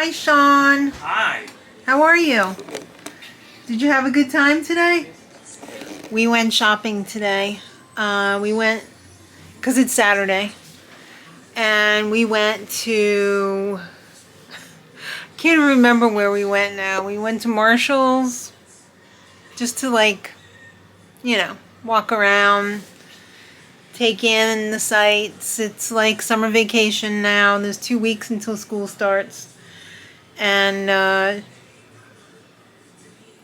Hi, Sean. Hi. How are you? Did you have a good time today? We went shopping today. We went, because it's Saturday, and we went to, can't remember where we went now. We went to Marshall's just to walk around, take in the sights. It's like summer vacation now. There's 2 weeks until school starts. And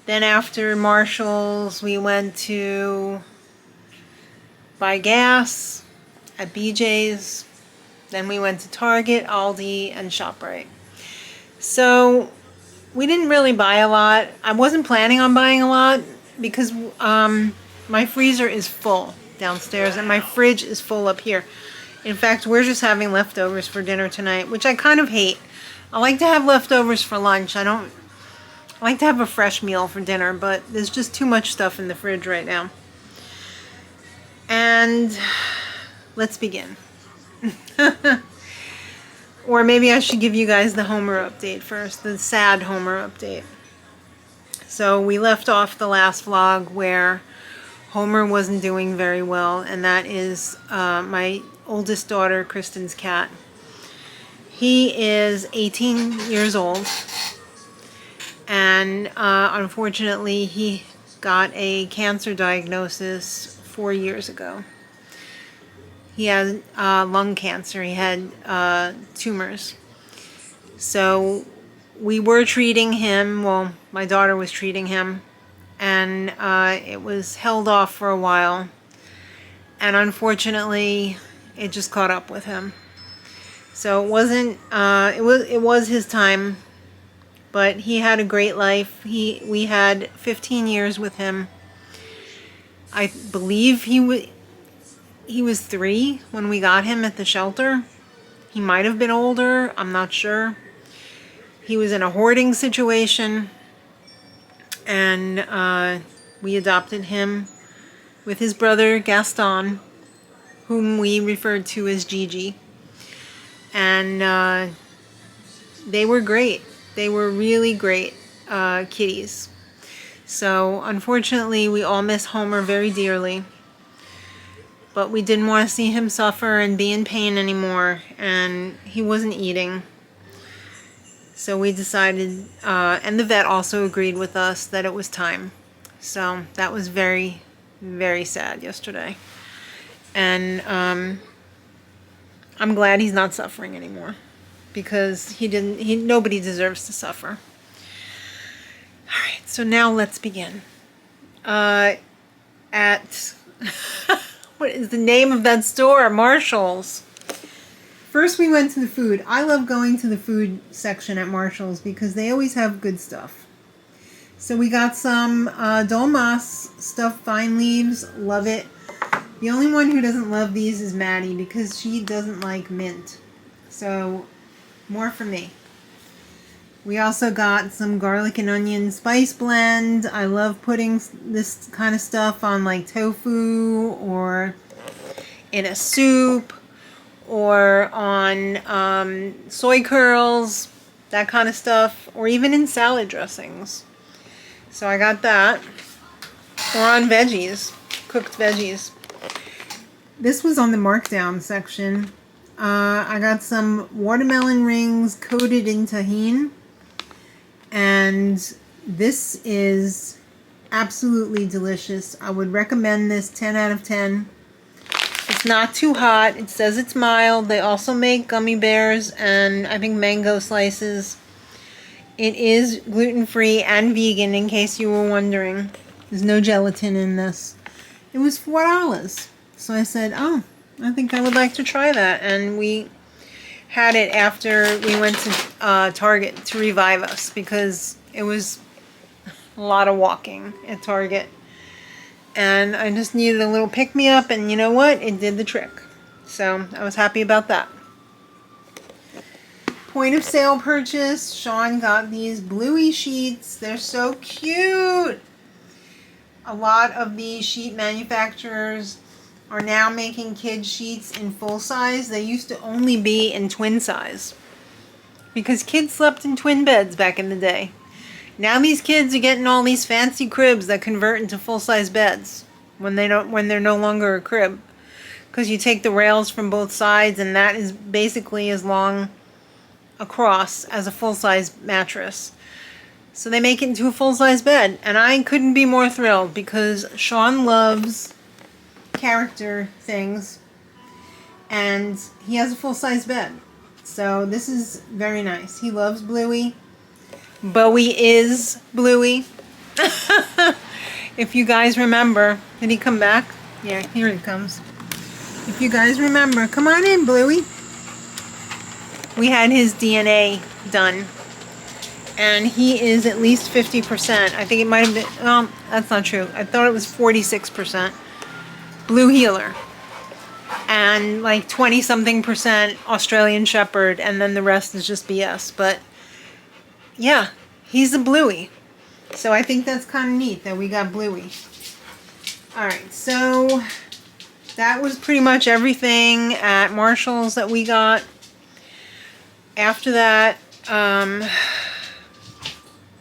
then after Marshall's, we went to buy gas at BJ's. Then we went to Target, Aldi, and ShopRite. So we didn't really buy a lot. I wasn't planning on buying a lot because my freezer is full downstairs and my fridge is full up here. In fact, we're just having leftovers for dinner tonight, which I kind of hate. I like to have leftovers for lunch. I like to have a fresh meal for dinner, but there's just too much stuff in the fridge right now. And let's begin. Or maybe I should give you guys the Homer update first, the sad Homer update. So we left off the last vlog where Homer wasn't doing very well, and that is my oldest daughter, Kristen's cat. He is 18 years old, and unfortunately he got a cancer diagnosis 4 years ago. He had lung cancer. He had tumors. So we were treating him, well, my daughter was treating him, and it was held off for a while, and unfortunately it just caught up with him. So it wasn't it was his time, but he had a great life. We had 15 years with him. I believe he was 3 when we got him at the shelter. He might have been older, I'm not sure. He was in a hoarding situation, and we adopted him with his brother Gaston, whom we referred to as Gigi. And they were great. They were really great kitties. So unfortunately we all miss Homer very dearly, but we didn't want to see him suffer and be in pain anymore, and he wasn't eating. So we decided, and the vet also agreed with us, that it was time. So that was very, very sad yesterday. And I'm glad he's not suffering anymore, because nobody deserves to suffer. All right, so now let's begin. At what is the name of that store? Marshall's. First we went to the food. I love going to the food section at Marshall's because they always have good stuff. So we got some Dolmas stuffed vine leaves. Love it. The only one who doesn't love these is Maddie because she doesn't like mint. So more for me. We also got some garlic and onion spice blend. I love putting this kind of stuff on like tofu or in a soup or on soy curls, that kind of stuff, or even in salad dressings. So I got that. Or on veggies, cooked veggies. This was on the markdown section. I got some watermelon rings coated in tahini. And this is absolutely delicious. I would recommend this 10 out of 10. It's not too hot. It says it's mild. They also make gummy bears and I think mango slices. It is gluten-free and vegan, in case you were wondering. There's no gelatin in this. It was $4. So I said, oh, I think I would like to try that. And we had it after we went to Target to revive us because it was a lot of walking at Target. And I just needed a little pick-me-up, and you know what? It did the trick. So I was happy about that. Point of sale purchase. Sean got these bluey sheets. They're so cute. A lot of the sheet manufacturers are now making kid sheets in full size. They used to only be in twin size. because kids slept in twin beds back in the day. Now these kids are getting all these fancy cribs that convert into full-size beds when they're no longer a crib. Because you take the rails from both sides, and that is basically as long across as a full-size mattress. So they make it into a full-size bed, and I couldn't be more thrilled because Sean loves character things, and he has a full-size bed. So this is very nice. He loves Bluey. Bowie is Bluey. If you guys remember, did he come back? Yeah, here he comes. If you guys remember, come on in, Bluey. We had his DNA done, and he is at least 50%. I think it might have been, that's not true. I thought it was 46% Blue Heeler, and like 20-something% Australian Shepherd, and then the rest is just BS. But yeah, he's a Bluey. So I think that's kind of neat that we got Bluey. Alright, so that was pretty much everything at Marshall's that we got. After that,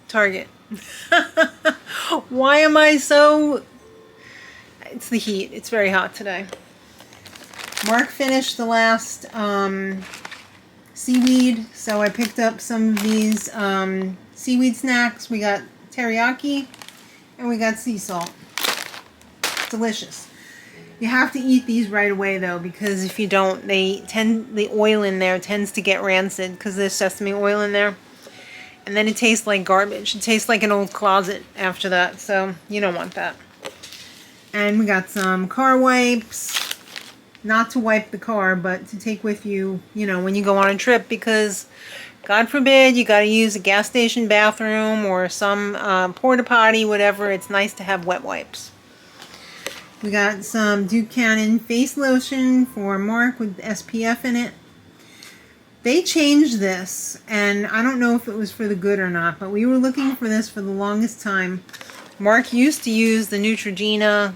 Target. Why am I so... It's the heat. It's very hot today. Mark finished the last seaweed, so I picked up some of these seaweed snacks. We got teriyaki and we got sea salt. Delicious. You have to eat these right away though, because if you don't, the oil in there tends to get rancid because there's sesame oil in there, and then it tastes like garbage. It tastes like an old closet after that, so you don't want that. And we got some car wipes. Not to wipe the car, but to take with you, you know, when you go on a trip, because God forbid you got to use a gas station bathroom or some porta potty, whatever. It's nice to have wet wipes. We got some Duke Cannon face lotion for Mark with SPF in it. They changed this, and I don't know if it was for the good or not, but we were looking for this for the longest time. Mark used to use the Neutrogena,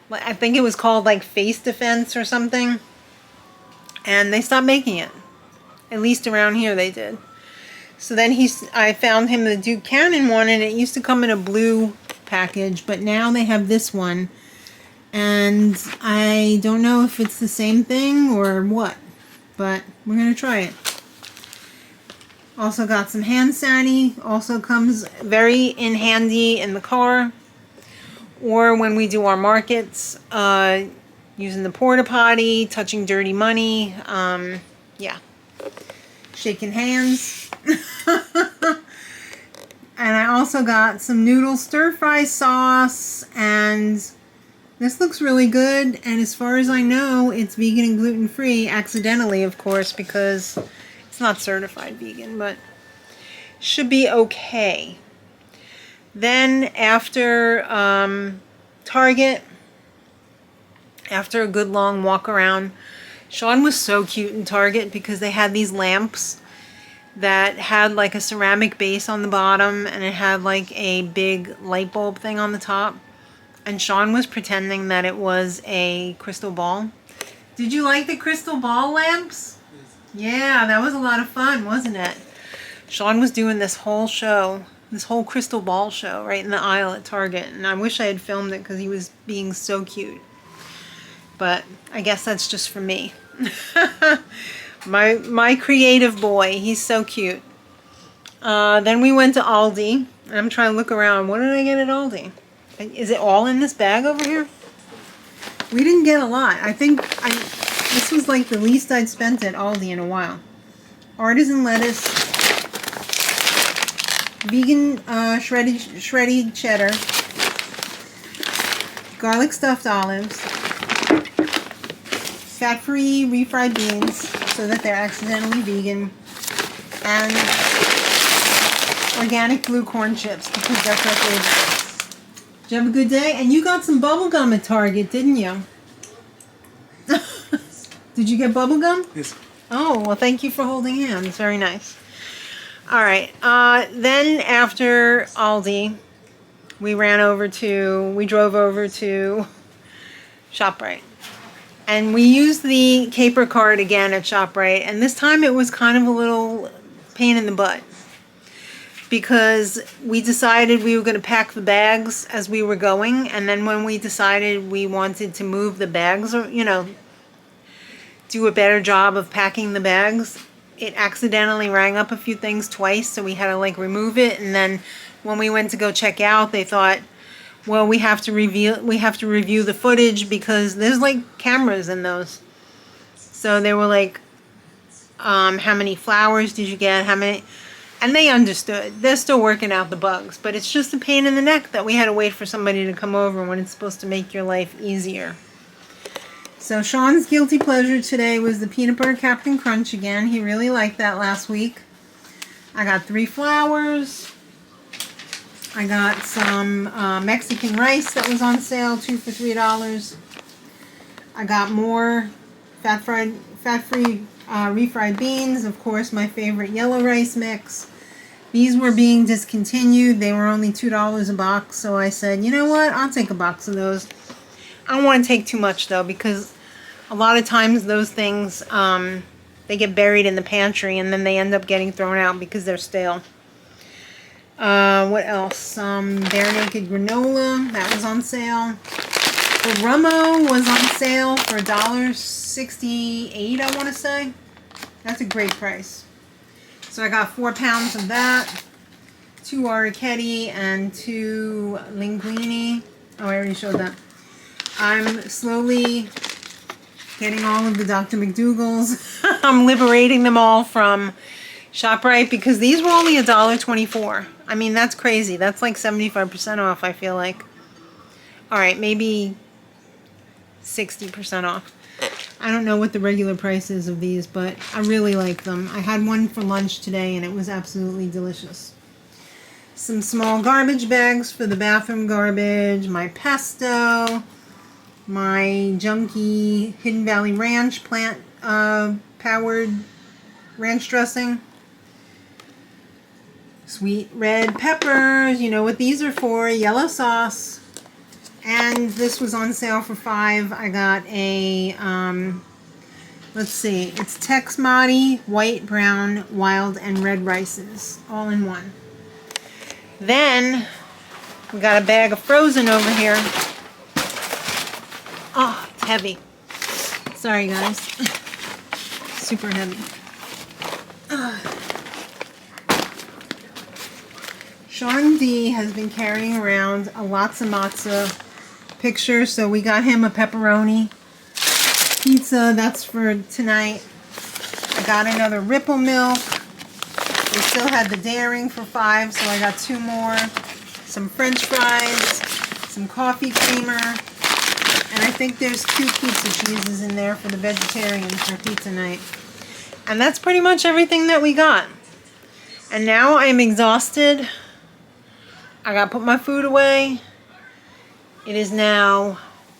I think it was called like Face Defense or something, and they stopped making it. At least around here they did. So then I found him the Duke Cannon one, and it used to come in a blue package, but now they have this one, and I don't know if it's the same thing or what, but we're gonna try it. Also got some hand sani. Also comes very in handy in the car, or when we do our markets, using the porta potty, touching dirty money, yeah, shaking hands. And I also got some noodle stir fry sauce, and this looks really good, and as far as I know, it's vegan and gluten free, accidentally of course, because it's not certified vegan, but should be okay. Then after Target, after a good long walk around, Sean was so cute in Target because they had these lamps that had like a ceramic base on the bottom, and it had like a big light bulb thing on the top, and Sean was pretending that it was a crystal ball. Did you like the crystal ball lamps? Yeah, that was a lot of fun, wasn't it? Sean was doing this whole show, this whole crystal ball show right in the aisle at Target, and I wish I had filmed it because he was being so cute. But I guess that's just for me. my creative boy, he's so cute. Then we went to Aldi, and I'm trying to look around. What did I get at Aldi? Is it all in this bag over here? We didn't get a lot. I think this was like the least I'd spent at Aldi in a while. Artisan lettuce, vegan shredded cheddar, garlic stuffed olives, fat-free refried beans so that they're accidentally vegan, and organic blue corn chips because that's our favorite. Did you have a good day? And you got some bubble gum at Target, didn't you? Did you get bubble gum? Yes. Oh, well, thank you for holding hands. Very nice. All right. Then after Aldi, we drove over to ShopRite. And we used the Caper card again at ShopRite. And this time it was kind of a little pain in the butt. Because we decided we were going to pack the bags as we were going, and then when we decided we wanted to move the bags, or do a better job of packing the bags, it accidentally rang up a few things twice, so we had to like remove it. And then when we went to go check out, they thought, well, we have to review the footage because there's like cameras in those. So they were like, how many flowers did you get? How many? And they understood. They're still working out the bugs, but it's just a pain in the neck that we had to wait for somebody to come over when it's supposed to make your life easier. So Sean's guilty pleasure today was the peanut butter Captain Crunch again. He really liked that last week. I got 3 flowers. I got some Mexican rice that was on sale, 2 for $3. I got more fat-free refried beans, of course, my favorite yellow rice mix. These were being discontinued. They were only $2 a box, so I said, you know what, I'll take a box of those. I don't want to take too much, though, because a lot of times those things, they get buried in the pantry, and then they end up getting thrown out because they're stale. What else? Some Bare Naked granola, that was on sale. The Rummo was on sale for $1.68, I want to say. That's a great price. So I got 4 pounds of that, 2 Arricchetti, and 2 linguine. Oh, I already showed that. I'm slowly getting all of the Dr. McDougall's. I'm liberating them all from ShopRite because these were only $1.24. I mean, that's crazy. That's like 75% off, I feel like. All right, maybe 60% off. I don't know what the regular price is of these, but I really like them. I had one for lunch today, and it was absolutely delicious. Some small garbage bags for the bathroom garbage, my pesto, my junky Hidden Valley Ranch plant-powered ranch dressing, sweet red peppers, you know what these are for, yellow sauce. And this was on sale for $5. I got a, let's see, it's Tex Mati, white, brown, wild, and red rices, all in one. Then, we got a bag of frozen over here. Oh, it's heavy. Sorry, guys. Super heavy. Sean D has been carrying around a lots of matzo picture, so we got him a pepperoni pizza. That's for tonight. I got another Ripple milk. We still had the Daring for $5, so I got 2 more. Some French fries, some coffee creamer, and I think there's 2 pizza cheeses in there for the vegetarians for pizza night. And that's pretty much everything that we got. And now I am exhausted. I gotta put my food away. It is now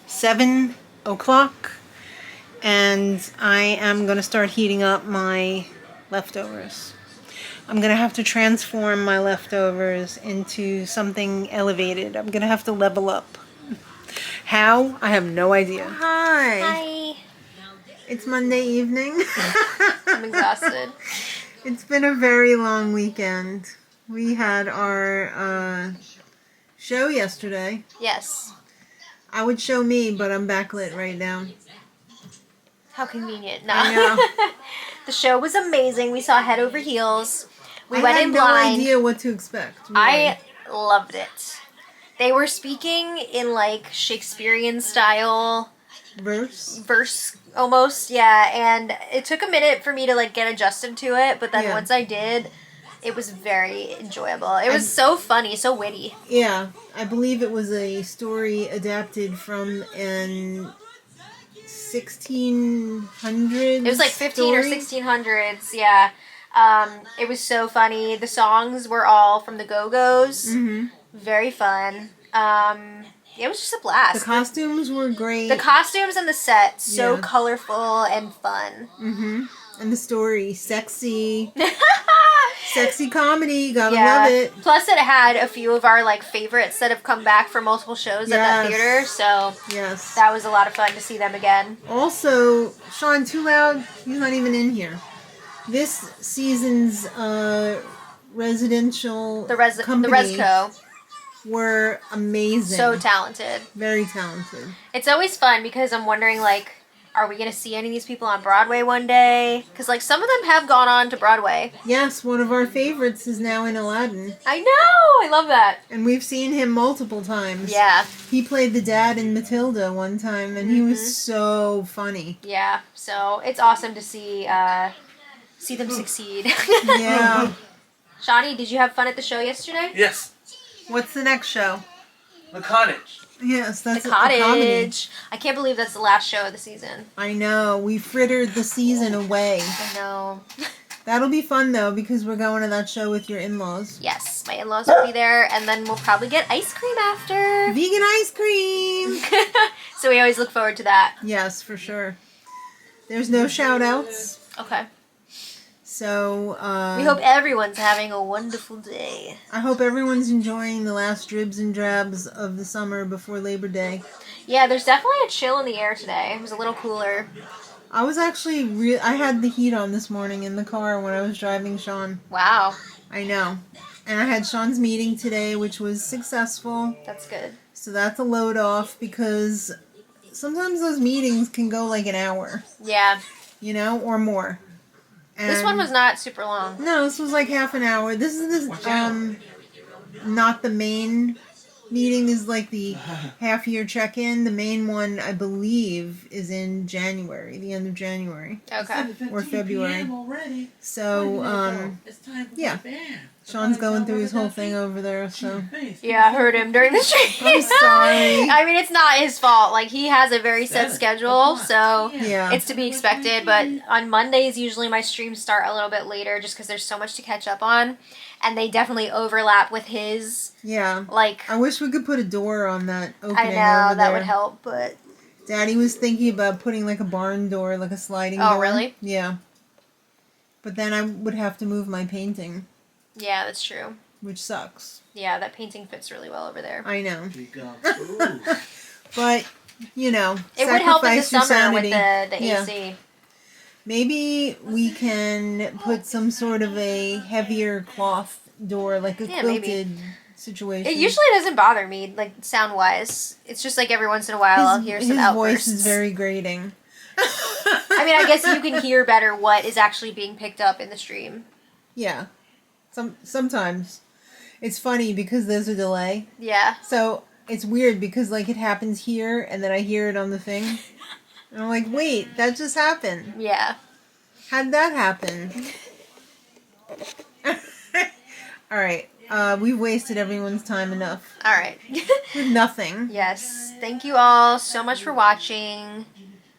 7 o'clock, and I am going to start heating up my leftovers. I'm going to have to transform my leftovers into something elevated. I'm going to have to level up. How? I have no idea. Hi. Hi. It's Monday evening. I'm exhausted. It's been a very long weekend. We had our show yesterday. Yes. I would show me, but I'm backlit right now. How convenient. No. I know. The show was amazing. We saw Head Over Heels. We went in I had blind. no idea what to expect. Really. I loved it. They were speaking in like Shakespearean style. Verse almost, yeah. And it took a minute for me to like get adjusted to it, but then once I did, it was very enjoyable. It was so funny, so witty. Yeah, I believe it was a story adapted from an 1600s. It was like 15 or 1600s, yeah. It was so funny. The songs were all from the Go-Go's. Mm-hmm. Very fun. It was just a blast. The costumes were great. The costumes and the set, so colorful and fun. Mm-hmm. And the story, sexy. Sexy comedy, gotta love it. Plus it had a few of our like favorites that have come back for multiple shows at that theater, so that was a lot of fun to see them again. Also, Sean, too loud, he's not even in here. This season's residential The company Resco. were amazing. So talented. Very talented. It's always fun because I'm wondering, like, are we going to see any of these people on Broadway one day? Because, like, some of them have gone on to Broadway. Yes, one of our favorites is now in Aladdin. I know! I love that. And we've seen him multiple times. Yeah. He played the dad in Matilda one time, and he was so funny. Yeah. So it's awesome to see them succeed. Yeah. Shawnee, did you have fun at the show yesterday? Yes. What's the next show? The Cottage. Yes, that's The a comedy. Cottage. I can't believe that's the last show of the season. I know. We frittered the season away. I know. That'll be fun, though, because we're going to that show with your in-laws. Yes, my in-laws will be there, and then we'll probably get ice cream after. Vegan ice cream! So we always look forward to that. Yes, for sure. There's no shout-outs. Okay. So, We hope everyone's having a wonderful day. I hope everyone's enjoying the last dribs and drabs of the summer before Labor Day. Yeah, there's definitely a chill in the air today. It was a little cooler. I was actually I had the heat on this morning in the car when I was driving Sean. Wow. I know. And I had Sean's meeting today, which was successful. That's good. So that's a load off because sometimes those meetings can go like an hour, Yeah. you know, or more. And This one was not super long. No, this was like half an hour. This is not the main meeting. This is like the half-year check-in. The main one, I believe, is in January, the end of January. Okay. Or February. So, yeah. Sean's going through his whole thing over there, so. Yeah, I heard him during the stream. I'm sorry. I mean, it's not his fault. Like, he has a very set schedule, so Yeah. it's to be expected. But on Mondays, usually my streams start a little bit later just because there's so much to catch up on. And they definitely overlap with his, Yeah. like... I wish we could put a door on that opening I know, over that there. would help, but... Daddy was thinking about putting like a barn door, like a sliding door. Oh, really? Yeah. But then I would have to move my painting, Yeah, that's true. which sucks. Yeah, that painting fits really well over there. I know. But, you know, It would help in the sacrifice your summer with sanity. the Yeah. AC. Maybe we can put some sort of a heavier cloth door, like a Yeah, maybe. quilted situation. It usually doesn't bother me, like, sound-wise. It's just, like, every once in a while I'll hear some his outbursts. voice is very grating. I mean, I guess you can hear better what is actually being picked up in the stream. Yeah. Sometimes. It's funny because there's a delay. Yeah. So it's weird because like it happens here and then I hear it on the thing. And I'm like, wait, that just happened. Yeah. How'd that happen? Alright. We've wasted everyone's time enough. All right. With nothing. Yes. Thank you all so much for watching.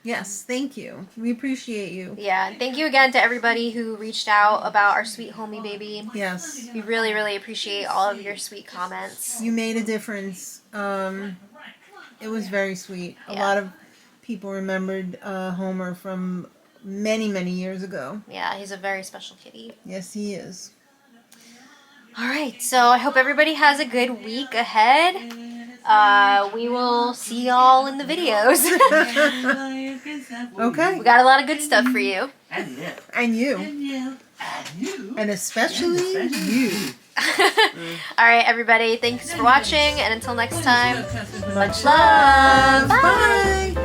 Yes, thank you. We appreciate you. Yeah. And thank you again to everybody who reached out about our sweet homie baby. Yes. We really, really appreciate all of your sweet comments. You made a difference. It was very sweet. A Yeah. lot of people remembered Homer from many, many years ago. Yeah, he's a very special kitty. Yes, he is. All right. So I hope everybody has a good week ahead. We will see y'all in the videos. Okay. We got a lot of good stuff for you. And you. And especially you. All right, everybody. Thanks for watching. And until next time, much love. Bye. Bye.